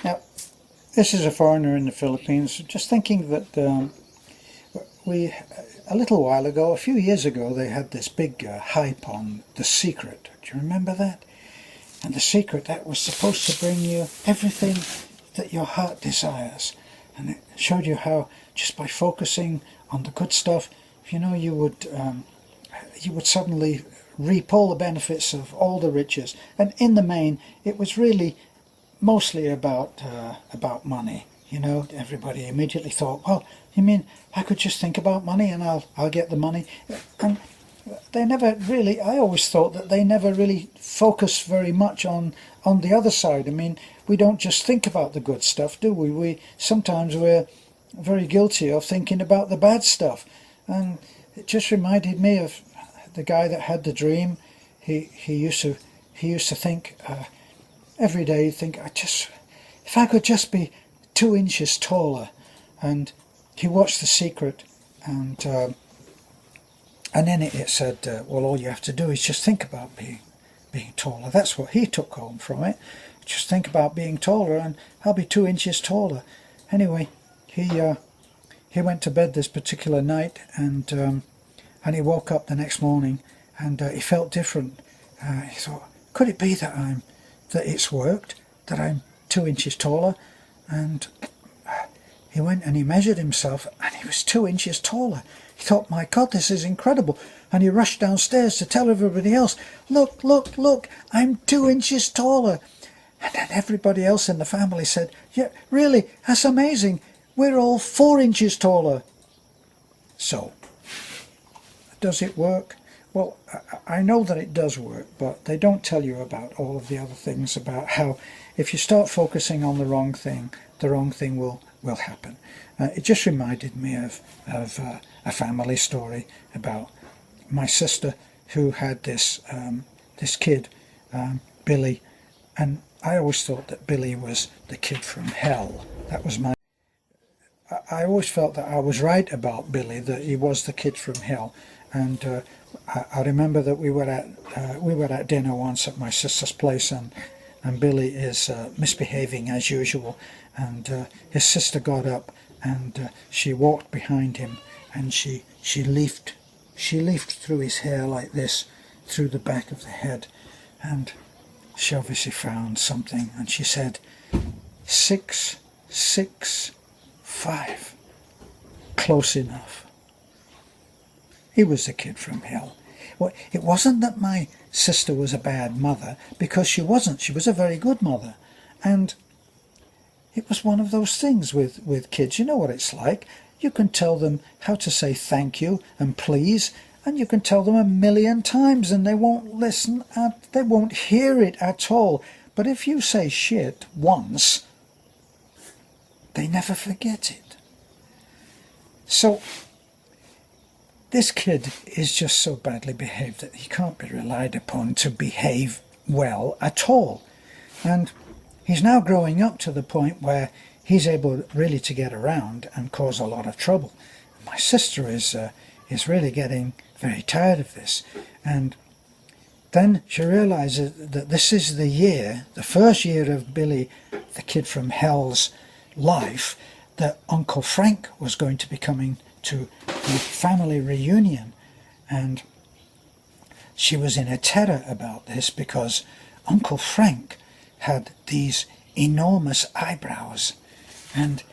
Now, this is a foreigner in the Philippines, just thinking that a little while ago, a few years ago, they had this big hype on The Secret. Do you remember that? And The Secret, that was supposed to bring you everything that your heart desires. And it showed you how, just by focusing on the good stuff, you would suddenly reap all the benefits of all the riches. And in the main, it was really mostly about money. Everybody immediately thought, well, you mean I could just think about money and I'll get the money? And they never really, I always thought that they never really focus very much on the other side. I mean, we don't just think about the good stuff, do we? Sometimes we're very guilty of thinking about the bad stuff. And it just reminded me of the guy that had the dream. He used to think every day, if I could just be 2 inches taller. And he watched The Secret, and in it said, well, all you have to do is just think about being taller. That's what he took home from it. Just think about being taller and I'll be 2 inches taller. Anyway, he went to bed this particular night, and he woke up the next morning, and he felt different. He thought, could it be that it's worked, that I'm 2 inches taller? And he went and he measured himself, and he was 2 inches taller. He thought, my God, this is incredible. And he rushed downstairs to tell everybody else, look, look, look, I'm 2 inches taller. And then everybody else in the family said, yeah, really, that's amazing. We're all 4 inches taller. So, does it work? Well, I know that it does work, but they don't tell you about all of the other things, about how if you start focusing on the wrong thing will happen. It just reminded me of a family story about my sister, who had this kid, Billy, and I always thought that Billy was the kid from hell. That was I always felt that I was right about Billy, that he was the kid from hell. And I remember that we were at dinner once at my sister's place, and Billy is misbehaving as usual, and his sister got up and she walked behind him, and she leafed through his hair like this, through the back of the head, and she obviously found something, and she said, 665. Close enough. He was the kid from hell. Well, it wasn't that my sister was a bad mother, because she wasn't. She was a very good mother. And it was one of those things with kids. You know what it's like. You can tell them how to say thank you and please, and you can tell them 1,000,000 times and they won't listen, they won't hear it at all. But if you say shit once, they never forget it. So this kid is just so badly behaved that he can't be relied upon to behave well at all. And he's now growing up to the point where he's able really to get around and cause a lot of trouble. My sister is really getting very tired of this. And then she realizes that this is the first year of Billy, the kid from hell's life, that Uncle Frank was going to be coming to the family reunion. And she was in a terror about this, because Uncle Frank had these enormous eyebrows, and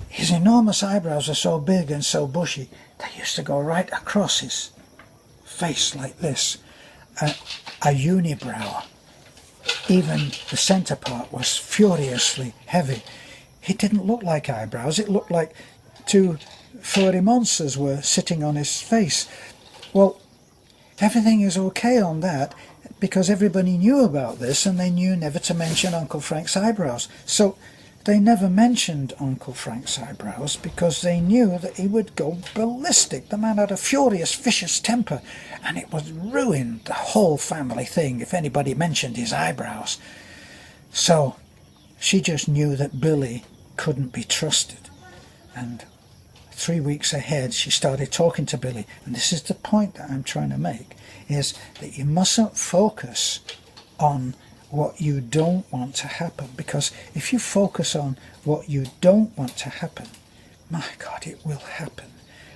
his enormous eyebrows are so big and so bushy, they used to go right across his face like this, a unibrow. Even the centre part was furiously heavy. It didn't look like eyebrows, it looked like two furry monsters were sitting on his face. Well, everything is okay on that, because everybody knew about this, and they knew never to mention Uncle Frank's eyebrows. So they never mentioned Uncle Frank's eyebrows, because they knew that he would go ballistic. The man had a furious, vicious temper, and it would ruin the whole family thing if anybody mentioned his eyebrows. So she just knew that Billy couldn't be trusted. And 3 weeks ahead, she started talking to Billy. And this is the point that I'm trying to make, is that you mustn't focus on what you don't want to happen. Because if you focus on what you don't want to happen, my God, it will happen.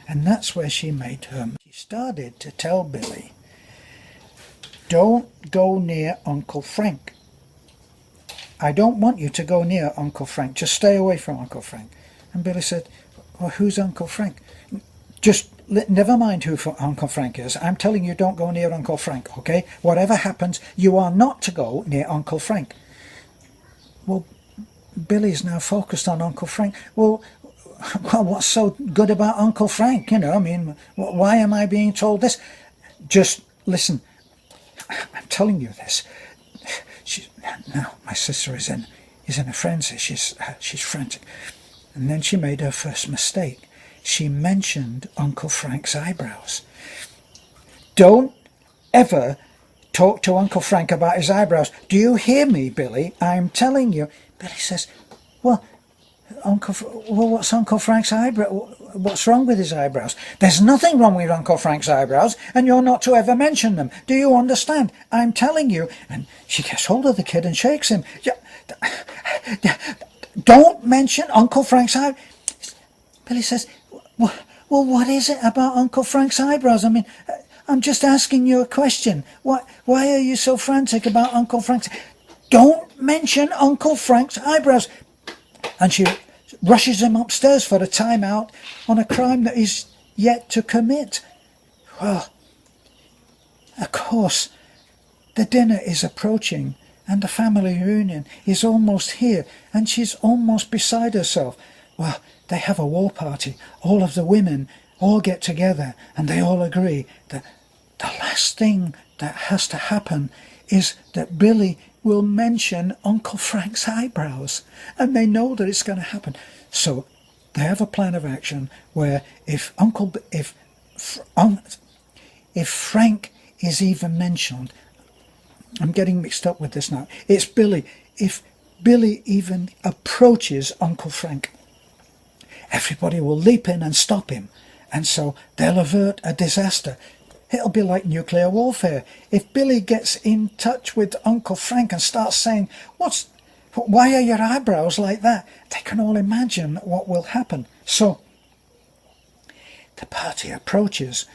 And that's where she made her. She started to tell Billy, don't go near Uncle Frank. I don't want you to go near Uncle Frank. Just stay away from Uncle Frank. And Billy said, well, who's Uncle Frank? Just never mind who Uncle Frank is. I'm telling you, don't go near Uncle Frank, okay? Whatever happens, you are not to go near Uncle Frank. Well, Billy's now focused on Uncle Frank. Well, what's so good about Uncle Frank? You know, I mean, why am I being told this? Just listen. I'm telling you this. Now my sister is in a frenzy. She's frantic. And then she made her first mistake. She mentioned Uncle Frank's eyebrows. Don't ever talk to Uncle Frank about his eyebrows. Do you hear me, Billy? I'm telling you. Billy says, well, what's Uncle Frank's eyebrow? What's wrong with his eyebrows? There's nothing wrong with Uncle Frank's eyebrows, and you're not to ever mention them. Do you understand? I'm telling you. And she gets hold of the kid and shakes him. Don't mention Uncle Frank's eyebrows. Billy says, well, what is it about Uncle Frank's eyebrows? I mean, I'm just asking you a question. Why are you so frantic about Uncle Frank's? Don't mention Uncle Frank's eyebrows. And she rushes him upstairs for a timeout on a crime that he's yet to commit. Well, of course, the dinner is approaching and the family reunion is almost here and she's almost beside herself. Well, they have a war party. All of the women all get together and they all agree that the last thing that has to happen is that Billy will mention Uncle Frank's eyebrows, and they know that it's going to happen. So they have a plan of action where if Frank is even mentioned, I'm getting mixed up with this now. It's Billy. If Billy even approaches Uncle Frank, everybody will leap in and stop him, and so they'll avert a disaster. It'll be like nuclear warfare. If Billy gets in touch with Uncle Frank and starts saying, why are your eyebrows like that? They can all imagine what will happen. So the party approaches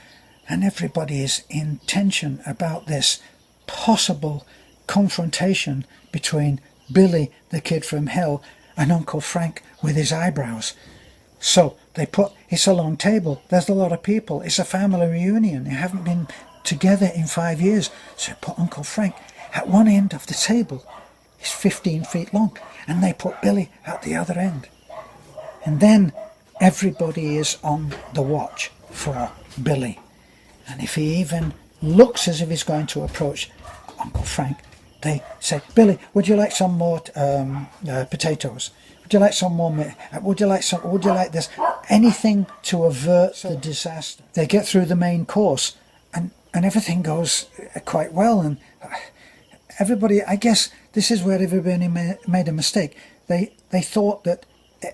and everybody is in tension about this possible confrontation between Billy, the kid from hell, and Uncle Frank with his eyebrows. So it's a long table, there's a lot of people, it's a family reunion, they haven't been together in 5 years. So they put Uncle Frank at one end of the table, it's 15 feet long, and they put Billy at the other end. And then everybody is on the watch for Billy. And if he even looks as if he's going to approach Uncle Frank, they say, Billy, would you like some more potatoes? Would you like some more? Would you like this? Anything to avert the disaster. They get through the main course, and everything goes quite well. And everybody, I guess this is where everybody made a mistake. They thought that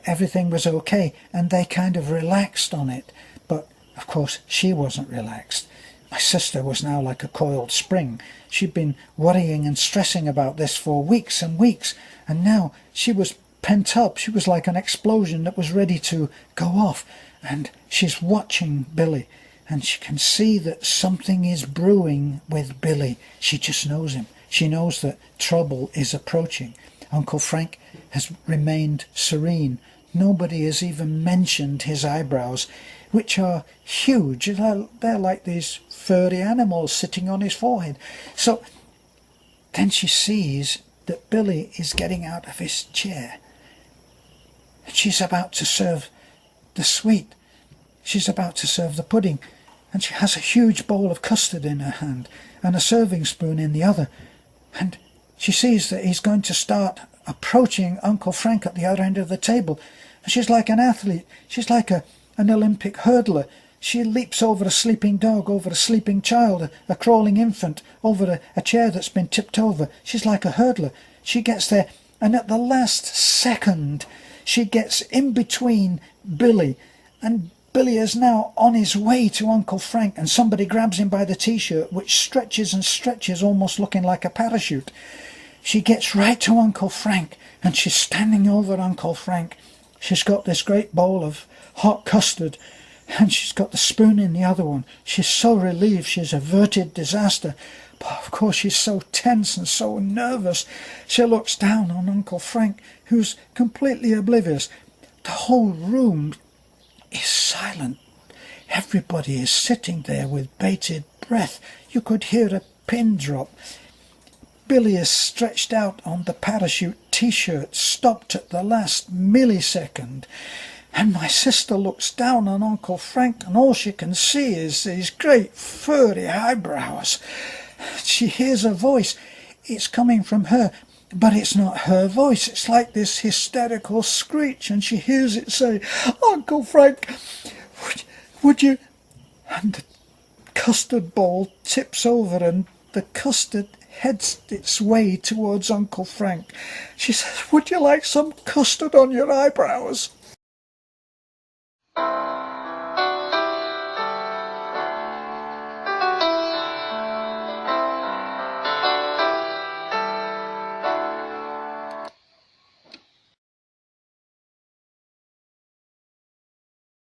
everything was okay, and they kind of relaxed on it. But of course, she wasn't relaxed. My sister was now like a coiled spring. She'd been worrying and stressing about this for weeks and weeks, and now she was pent up. She was like an explosion that was ready to go off, and she's watching Billy, and she can see that something is brewing with Billy. She just knows him. She knows that trouble is approaching. Uncle Frank has remained serene. Nobody has even mentioned his eyebrows, which are huge. They're like these furry animals sitting on his forehead. So then she sees that Billy is getting out of his chair. She's about to serve the sweet. She's about to serve the pudding. And she has a huge bowl of custard in her hand and a serving spoon in the other. And she sees that he's going to start approaching Uncle Frank at the other end of the table. And she's like an athlete. She's like an Olympic hurdler. She leaps over a sleeping dog, over a sleeping child, a crawling infant, over a chair that's been tipped over. She's like a hurdler. She gets there, and at the last second, she gets in between Billy, and Billy is now on his way to Uncle Frank, and somebody grabs him by the t-shirt, which stretches and stretches, almost looking like a parachute. she gets right to Uncle Frank, and she's standing over Uncle Frank. She's got this great bowl of hot custard, and she's got the spoon in the other one. She's so relieved she's averted disaster. But of course she's so tense and so nervous. She looks down on Uncle Frank, who's completely oblivious. The whole room is silent. Everybody is sitting there with bated breath. You could hear a pin drop. Billy is stretched out on the parachute t-shirt, stopped at the last millisecond. And my sister looks down on Uncle Frank, and all she can see is these great furry eyebrows. She hears a voice. It's coming from her, but it's not her voice. It's like this hysterical screech, and she hears it say, "Uncle Frank, would you..." And the custard bowl tips over, and the custard heads its way towards Uncle Frank. She says, "Would you like some custard on your eyebrows?"